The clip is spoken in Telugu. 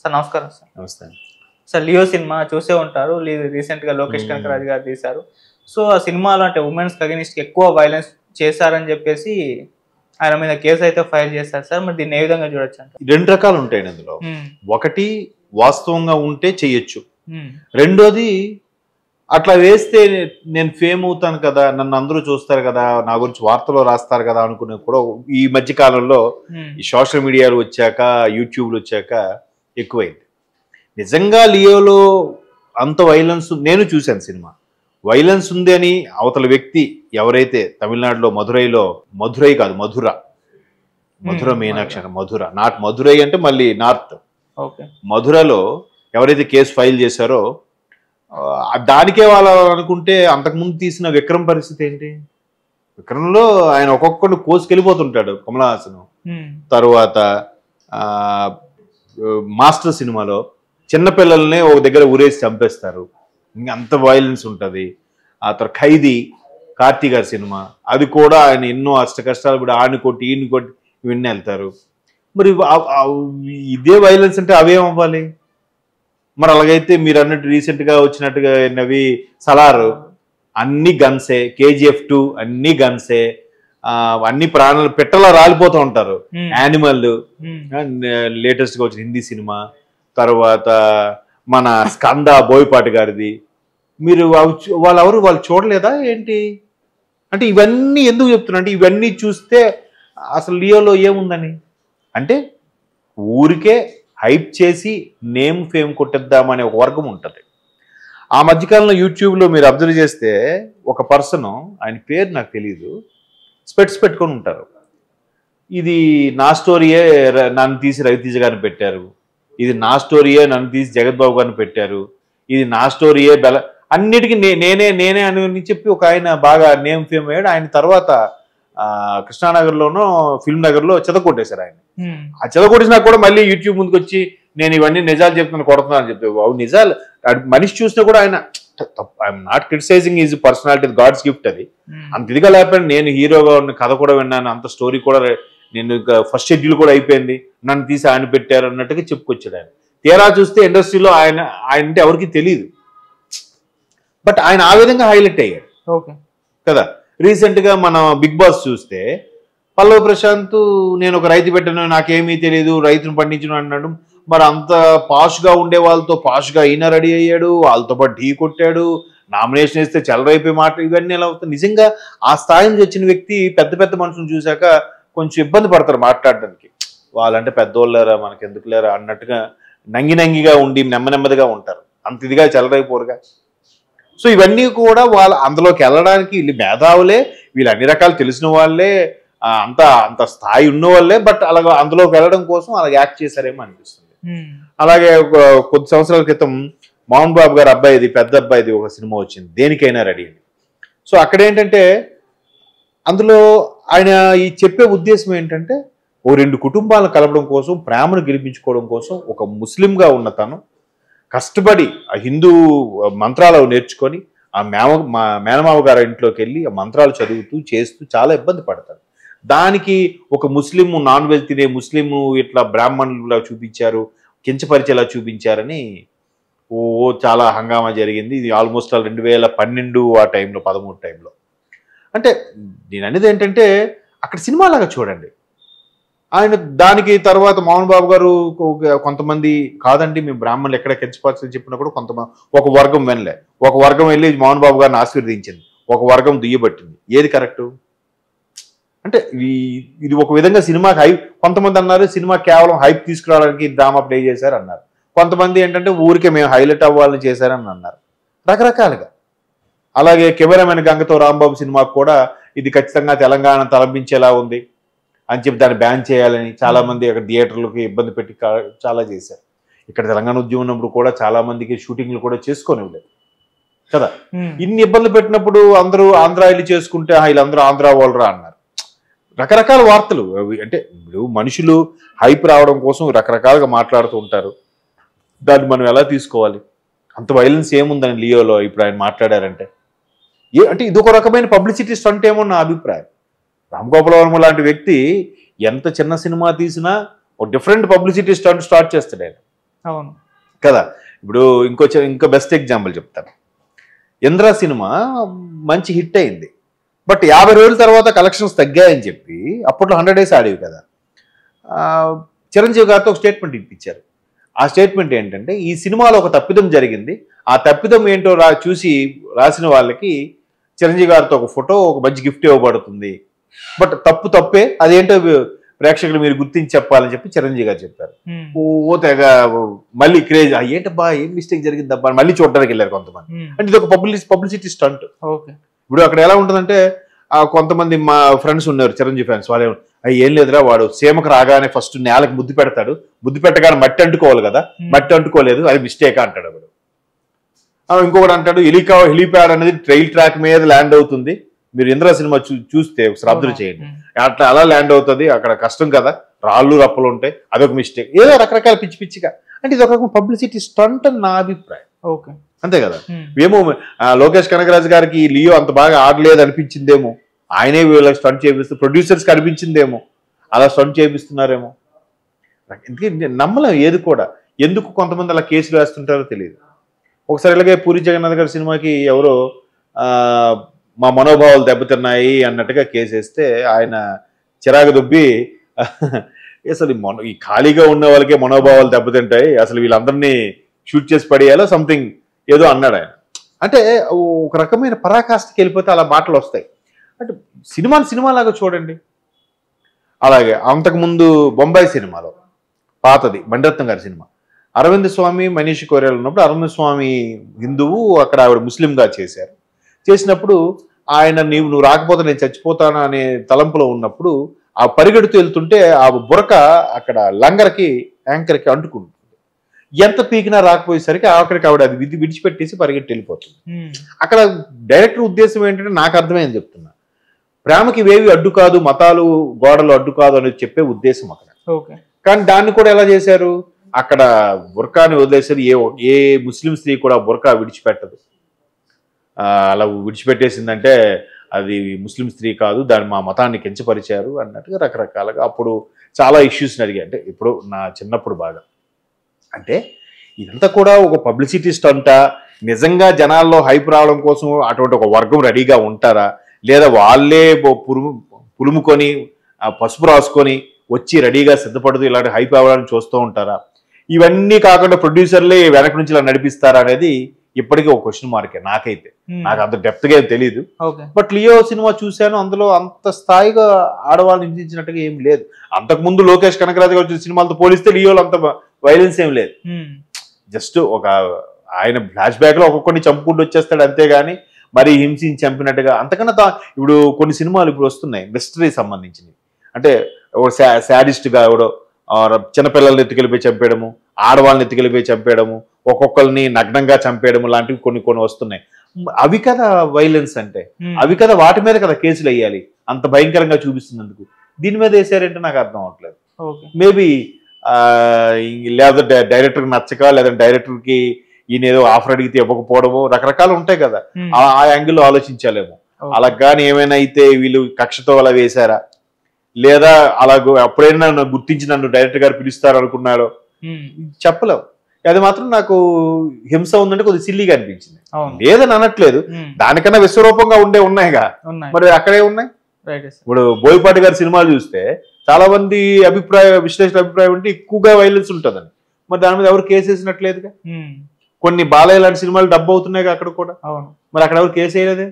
సార్ నమస్కారం సార్. నమస్తే. సార్ లియో సినిమా చూసే ఉంటారు. రీసెంట్గా లోకేష్ కనకరాజు గారు తీశారు. సో ఆ సినిమాలో అంటే ఉమెన్స్ అగెనిస్ట్ ఎక్కువ వైలెన్స్ చేశారని చెప్పేసి ఆయన మీద కేసు అయితే ఫైల్ చేస్తారు సార్. మరి దీన్ని ఏ విధంగా చూడొచ్చు అంటే? రెండు రకాలు ఉంటాయి అందులో. ఒకటి వాస్తవంగా ఉంటే చెయ్యొచ్చు, రెండోది అట్లా వేస్తే నేను ఫేమ్ అవుతాను కదా, నన్ను అందరూ చూస్తారు కదా, నా గురించి వార్తలో రాస్తారు కదా అనుకునే కూడా ఈ మధ్య కాలంలో ఈ సోషల్ మీడియాలు వచ్చాక, యూట్యూబ్లు వచ్చాక ఎక్కువైంది. నిజంగా లియోలో అంత వైలెన్స్ నేను చూశాను. సినిమా వైలెన్స్ ఉంది అని అవతల వ్యక్తి ఎవరైతే తమిళనాడులో మధురై కాదు మధుర మీనాక్షి, మధుర నాట్ మధురై అంటే మళ్ళీ నార్త్, మధురలో ఎవరైతే కేసు ఫైల్ చేశారో దానికే వాళ్ళు అనుకుంటే అంతకుముందు తీసిన విక్రమ్ పరిస్థితి ఏంటి? విక్రమ్లో ఆయన ఒక్కొక్కడు కోసుకెళ్ళిపోతుంటాడు కమల్ హాసన్. తర్వాత మాస్టర్ సినిమాలో చిన్నపిల్లల్ని ఒక దగ్గర ఊరేసి చంపేస్తారు, అంత వైలెన్స్ ఉంటుంది. ఆ తర్వాత ఖైదీ కార్తీ గారి సినిమా, అది కూడా ఆయన ఎన్నో అష్ట కష్టాలు కూడా ఈయన కొట్టి ఇవన్నీ వెళ్తారు. మరి ఇదే వైలెన్స్ అంటే అవేం అవ్వాలి? మరి అలాగైతే మీరు అన్నట్టు రీసెంట్గా వచ్చినట్టుగా నవి సలార్ అన్ని గన్సే, KGF 2 అన్ని గన్సే, అన్ని ప్రాణాలు పెట్టలా రాలిపోతూ ఉంటారు. యానిమల్ లేటెస్ట్గా వచ్చిన హిందీ సినిమా, తర్వాత మన స్కంద బోయపాటి గారిది. మీరు వాళ్ళు చూడలేదా ఏంటి? అంటే ఇవన్నీ ఎందుకు చెప్తున్నా అంటే ఇవన్నీ చూస్తే అసలు లియోలో ఏముందని అంటే ఊరికే హైప్ చేసి నేమ్ ఫేమ్ కొట్టేద్దామనే ఒక వర్గం ఉంటుంది. ఆ మధ్యకాలంలో యూట్యూబ్లో మీరు అబ్జర్వ్ చేస్తే ఒక పర్సన్, ఆయన పేరు నాకు తెలియదు, స్పెట్స్ పెట్టుకొని ఉంటారు. ఇది నా స్టోరీయే నన్ను తీసి రవితేజ గారిని పెట్టారు, ఇది నా స్టోరీయే నన్ను తీసి జగత్ బాబు గారిని పెట్టారు, ఇది నా స్టోరీయే అన్నిటికీ నేనే అని చెప్పి ఒక ఆయన బాగా నేమ్ ఫేమ్ అయ్యాడు. ఆయన తర్వాత కృష్ణానగర్లోనో ఫిల్మ్ నగర్లో చెదకొట్టేశారు ఆయన. ఆ చెదకొట్టేసినా కూడా మళ్ళీ యూట్యూబ్ ముందుకు వచ్చి నేను ఇవన్నీ నిజాలు చెప్తున్నాను, కొడుతున్నాను అని చెప్పి అవి నిజాలు మనిషి చూసినా కూడా ఆయన I'm not criticising is personality, God's gift. అది అంత ఇదిగా లేకపోయినా నేను హీరోగా ఉన్న కథ కూడా విన్నాను, అంత స్టోరీ కూడా నేను ఫస్ట్ షెడ్యూల్ కూడా అయిపోయింది, నన్ను తీసి ఆయన పెట్టారు అన్నట్టుగా చెప్పుకొచ్చాడు ఆయన. తీరా చూస్తే ఇండస్ట్రీలో ఆయన అంటే ఎవరికి తెలియదు, బట్ ఆయన ఆ విధంగా హైలైట్ అయ్యాడు కదా. రీసెంట్గా మనం బిగ్ బాస్ చూస్తే పల్లవి ప్రశాంత్ నేను ఒక రైతు పెట్టాను, నాకేమీ తెలియదు, రైతును పండించను అన్నాడు. మరి అంత పాష్గా ఉండే వాళ్ళతో పాష్గా ఈయన రెడీ అయ్యాడు, వాళ్ళతో పాటు ఢీ కొట్టాడు, నామినేషన్ వేస్తే చెలరైపోయి మాట. ఇవన్నీ ఎలా అవుతుంది? నిజంగా ఆ స్థాయి నుంచి వచ్చిన వ్యక్తి పెద్ద పెద్ద మనుషులను చూశాక కొంచెం ఇబ్బంది పడతారు మాట్లాడడానికి. వాళ్ళంటే పెద్దోళ్ళారా మనకెందుకు లేరా అన్నట్టుగా నంగిగా ఉండి నెమ్మదిగా ఉంటారు, అంత ఇదిగా చెలరైపోరుగా. సో ఇవన్నీ కూడా వాళ్ళు అందులోకి వెళ్ళడానికి వీళ్ళు మేధావులే, వీళ్ళు అన్ని రకాలు తెలిసిన వాళ్ళే, అంత స్థాయి ఉన్న వాళ్ళే, బట్ అలాగ అందులోకి వెళ్ళడం కోసం అలా యాక్ట్ చేశారేమో అనిపిస్తుంది. అలాగే కొద్ది సంవత్సరాల క్రితం మోహన్ బాబు గారి అబ్బాయిది, పెద్ద అబ్బాయిది ఒక సినిమా వచ్చింది, దేనికైనా రెడీ అని. సో అక్కడ ఏంటంటే అందులో ఆయన ఈ చెప్పే ఉద్దేశం ఏంటంటే ఓ రెండు కుటుంబాలను కలపడం కోసం, ప్రేమను గెలిపించుకోవడం కోసం ఒక ముస్లింగా ఉన్న తను కష్టపడి ఆ హిందూ మంత్రాలు నేర్చుకొని ఆ మేనమావ గారి ఇంట్లోకి వెళ్ళి ఆ మంత్రాలు చదువుతూ చేస్తూ చాలా ఇబ్బంది పడతాడు. దానికి ఒక ముస్లిం, నాన్ వెజ్ తినే ముస్లిం ఇట్లా బ్రాహ్మణులా చూపించారు, కించపరిచేలా చూపించారని చాలా హంగామా జరిగింది. ఇది ఆల్మోస్ట్ 2012 ఆ టైంలో 13 టైంలో. అంటే నేను అనేది ఏంటంటే అక్కడ సినిమా లాగా చూడండి. ఆయన దానికి తర్వాత మోహన్ బాబు గారు కొంతమంది కాదండి మేము బ్రాహ్మణులు ఎక్కడ కించపరచని చెప్పినా కూడా కొంతమంది ఒక వర్గం వినలే, ఒక వర్గం వెళ్ళి మోహన్ బాబు గారిని ఆశీర్వదించింది, ఒక వర్గం దుయ్యబట్టింది. ఏది కరెక్టు? అంటే ఇది ఒక విధంగా సినిమాకి హైప్. కొంతమంది అన్నారు సినిమా కేవలం హైప్ తీసుకురావడానికి డ్రామా ప్లే చేశారు అన్నారు, కొంతమంది ఏంటంటే ఊరికే మేము హైలైట్ అవ్వాలని చేశారని అన్నారు, రకరకాలుగా. అలాగే కెమెరామెన్ గంగతో రాంబాబు సినిమాకు కూడా ఇది ఖచ్చితంగా తెలంగాణ తలపించేలా ఉంది అని చెప్పి దాన్ని బ్యాన్ చేయాలని చాలా మంది అక్కడ థియేటర్లకి ఇబ్బంది పెట్టి చాలా చేశారు. ఇక్కడ తెలంగాణ ఉద్యమం ఉన్నప్పుడు కూడా చాలా మందికి షూటింగ్లు కూడా చేసుకోనివ్వలేదు కదా. ఇన్ని ఇబ్బందులు పెట్టినప్పుడు అందరూ ఆంధ్ర వెళ్ళి చేసుకుంటే వీళ్ళందరూ ఆంధ్ర వాళ్ళరా అన్నారు. రకరకాల వార్తలు అంటే ఇప్పుడు మనుషులు హైప్ రావడం కోసం రకరకాలుగా మాట్లాడుతూ ఉంటారు. దాన్ని మనం ఎలా తీసుకోవాలి? అంత వైలెన్స్ ఏముందని లియోలో ఇప్పుడు ఆయన మాట్లాడారంటే అంటే ఇదొక రకమైన పబ్లిసిటీ స్టంట్ ఏమో నా అభిప్రాయం. రామ్ గోపాల్ వర్మ లాంటి వ్యక్తి ఎంత చిన్న సినిమా తీసినా ఒక డిఫరెంట్ పబ్లిసిటీ స్టంట్ స్టార్ట్ చేస్తాడు ఆయన. అవును కదా. ఇప్పుడు ఇంకో బెస్ట్ ఎగ్జాంపుల్ చెప్తాను. ఇంద్ర సినిమా మంచి హిట్ అయింది, బట్ 50 రోజుల తర్వాత కలెక్షన్స్ తగ్గాయని చెప్పి అప్పట్లో 100 days ఆడేవి కదా. చిరంజీవి గారితో ఒక స్టేట్మెంట్ ఇప్పించారు. ఆ స్టేట్మెంట్ ఏంటంటే, ఈ సినిమాలో ఒక తప్పిదం జరిగింది, ఆ తప్పిదం ఏంటో చూసి రాసిన వాళ్ళకి చిరంజీవి గారితో ఒక ఫోటో, ఒక మంచి గిఫ్ట్ ఇవ్వబడుతుంది, బట్ తప్పే, అదేంటో ప్రేక్షకులు మీరు గుర్తించి చెప్పాలని చెప్పి చిరంజీవి గారు చెప్పారు. ఓ తెగ మళ్ళీ క్రేజ్, ఏంటబ్బా ఏం మిస్టేక్ జరిగిందబ్బా మళ్ళీ చూడడానికి వెళ్ళారు కొంతమంది. అంటే ఇది ఒక పబ్లిసిటీ స్టంట్. ఇప్పుడు అక్కడ ఎలా ఉంటుందంటే, కొంతమంది మా ఫ్రెండ్స్ ఉన్నారు చిరంజీవి ఫ్యాన్స్, వాళ్ళు ఏం లేదురా వాడు సీమకు రాగానే ఫస్ట్ నేలకు ముద్దు పెడతాడు, ముద్దు పెట్టగానే మట్టి అంటుకోవాలి కదా, మట్టి అంటుకోలేదు అది మిస్టేక్ అంటాడు వాడు. ఇంకొకటి అంటాడు హెలిప్యాడ్ అనేది ట్రైల్ ట్రాక్ మీద ల్యాండ్ అవుతుంది, మీరు ఇంద్ర సినిమా చూస్తే ఒకసారి అబ్జర్వ్ చేయండి, అట్లా అలా ల్యాండ్ అవుతుంది, అక్కడ కష్టం కదా, రాళ్ళు రప్పలు ఉంటాయి, అదొక మిస్టేక్, ఏదో రకరకాల పిచ్చిగా. అంటే ఇది ఒక పబ్లిసిటీ స్టంట్ అని నా అభిప్రాయం. అంతే కదా. ఏమో లోకేష్ కనగరాజు గారికి లియో అంత బాగా ఆడలేదు అనిపించిందేమో, ఆయనే వీళ్ళకి స్టంట్ చేపిస్తూ ప్రొడ్యూసర్స్కి అనిపించిందేమో, అలా స్టంట్ చేపిస్తున్నారేమో. ఎందుకంటే నమ్మలేం ఏది కూడా. ఎందుకు కొంతమంది అలా కేసులు వేస్తుంటారో తెలియదు. ఒకసారి ఇలాగే పూరి జగన్నాథ్ గారి సినిమాకి ఎవరో మా మనోభావాలు దెబ్బతిన్నాయి అన్నట్టుగా కేసు వేస్తే ఆయన చిరాకు దుబ్బి అసలు ఈ ఖాళీగా ఉన్న వాళ్ళకే మనోభావాలు దెబ్బతింటాయి, అసలు వీళ్ళందరినీ షూట్ చేసి పడేయాలో సంథింగ్ ఏదో అన్నాడు ఆయన. అంటే ఒక రకమైన పరాకాష్ఠకి వెళ్ళిపోతే అలా మాటలు వస్తాయి. అంటే సినిమాలాగా చూడండి. అలాగే అంతకుముందు బొంబాయి సినిమాలో పాతది మణిరత్నం గారి సినిమా, అరవింద్ స్వామి మనీష్ కోరేలు ఉన్నప్పుడు అరవింద్ స్వామి హిందువు, అక్కడ ఆవిడ ముస్లింగా చేశారు. చేసినప్పుడు ఆయన నువ్వు రాకపోతే నేను చచ్చిపోతాను అనే తలంపులో ఉన్నప్పుడు ఆ పరిగెడుతూ వెళ్తుంటే ఆ బురక అక్కడ యాంకర్కి అంటుకుంటుంది. ఎంత పీకినా రాకపోయేసరికి ఆఖరికి ఆవిడ అది విడిచిపెట్టేసి పరిగెట్టి వెళ్ళిపోతుంది. అక్కడ డైరెక్టర్ ఉద్దేశం ఏంటంటే నాకు అర్థమైంది చెప్తున్నా, ప్రేమకి ఇవేవి అడ్డు కాదు, మతాలు గోడలు అడ్డు కాదు అనేది చెప్పే ఉద్దేశం అక్కడ. కానీ దాన్ని కూడా ఎలా చేశారు, అక్కడ బుర్కాని వదిలేసారు. ఏ ముస్లిం స్త్రీ కూడా బుర్కా విడిచిపెట్టదు. అలా విడిచిపెట్టేసిందంటే అది ముస్లిం స్త్రీ కాదు, దాన్ని మా మతాన్ని కించపరిచారు అన్నట్టుగా రకరకాలుగా అప్పుడు చాలా ఇష్యూస్ని అడిగాయి. అంటే ఇప్పుడు నా చిన్నప్పుడు బాగా, అంటే ఇదంతా కూడా ఒక పబ్లిసిటీ స్టంటా, నిజంగా జనాల్లో హైప్ రావడం కోసం అటువంటి ఒక వర్గం రెడీగా ఉంటారా, లేదా వాళ్ళే పులుముకొని పసుపు రాసుకొని వచ్చి రెడీగా సిద్ధపడుతూ ఇలాంటి హైప్ అవ్వడానికి చూస్తూ ఉంటారా, ఇవన్నీ కాకుండా ప్రొడ్యూసర్లే వెనక నుంచి ఇలా నడిపిస్తారా అనేది ఇప్పటికీ ఒక క్వశ్చన్ మార్కే నాకైతే. నాకు అంత డెప్త్గా ఏం తెలియదు. బట్ లియో సినిమా చూశాను, అందులో అంత స్థాయిగా ఆడవాళ్ళని హింసించినట్టుగా ఏం లేదు. అంతకుముందు లోకేష్ కనకరాజు గారు సినిమాలతో పోలిస్తే లియోలో అంత వైలెన్స్ ఏం లేదు. జస్ట్ ఒక ఆయన ఫ్లాష్ బ్యాక్ లో ఒక్కొక్కరిని చంపుకుంటూ వచ్చేస్తాడు అంతేగాని మరి హింసించి చంపినట్టుగా అంతకన్నా ఇప్పుడు కొన్ని సినిమాలు ఇప్పుడు వస్తున్నాయి మిస్టరీ సంబంధించినవి. అంటే ఒక శాడిస్ట్గా ఎవడో చిన్నపిల్లల్ని ఎత్తుకెళ్ళిపోయి చంపేయడము, ఆడవాళ్ళని ఎత్తుకెళ్ళిపోయి చంపేయడము, ఒక్కొక్కరిని నగ్నంగా చంపేయడము లాంటివి కొన్ని వస్తున్నాయి. అవి కదా వైలెన్స్ అంటే, అవి కదా వాటి మీద కదా కేసులు వేయాలి, అంత భయంకరంగా చూపిస్తున్నందుకు. దీని మీద వేసారంటే నాకు అర్థం అవట్లేదు. మేబీ లేదా డైరెక్టర్కి నచ్చక, లేదా డైరెక్టర్కి ఈయన ఏదో ఆఫర్ అడిగితే ఇవ్వకపోవడము, రకరకాలు ఉంటాయి కదా, ఆ యాంగిల్లో ఆలోచించాలేమో. అలా కానీ ఏమైనా అయితే వీళ్ళు కక్షతో అలా వేశారా, లేదా అలా అప్పుడైనా నన్ను గుర్తించి నన్ను డైరెక్టర్ గారు పిలుస్తారు అనుకున్నారో చెప్పలేం. అది మాత్రం నాకు హింస ఉందంటే కొద్దిగా సిల్లీగా అనిపించింది. లేదని అనట్లేదు, దానికన్నా విశ్వరూపంగా ఉన్నాయిగా, మరి అక్కడే ఉన్నాయి. ఇప్పుడు బోయపాటి గారి సినిమాలు చూస్తే చాలా మంది విశ్లేషణ అభిప్రాయం ఉంటే ఎక్కువగా వైలెన్స్ ఉంటుందని, మరి దాని మీద ఎవరు కేసు వేసినట్లేదుగా. కొన్ని బాలయ్య లాంటి సినిమాలు డబ్బు అవుతున్నాయిగా అక్కడ కూడా, మరి అక్కడ ఎవరు కేసు వేయలేదే.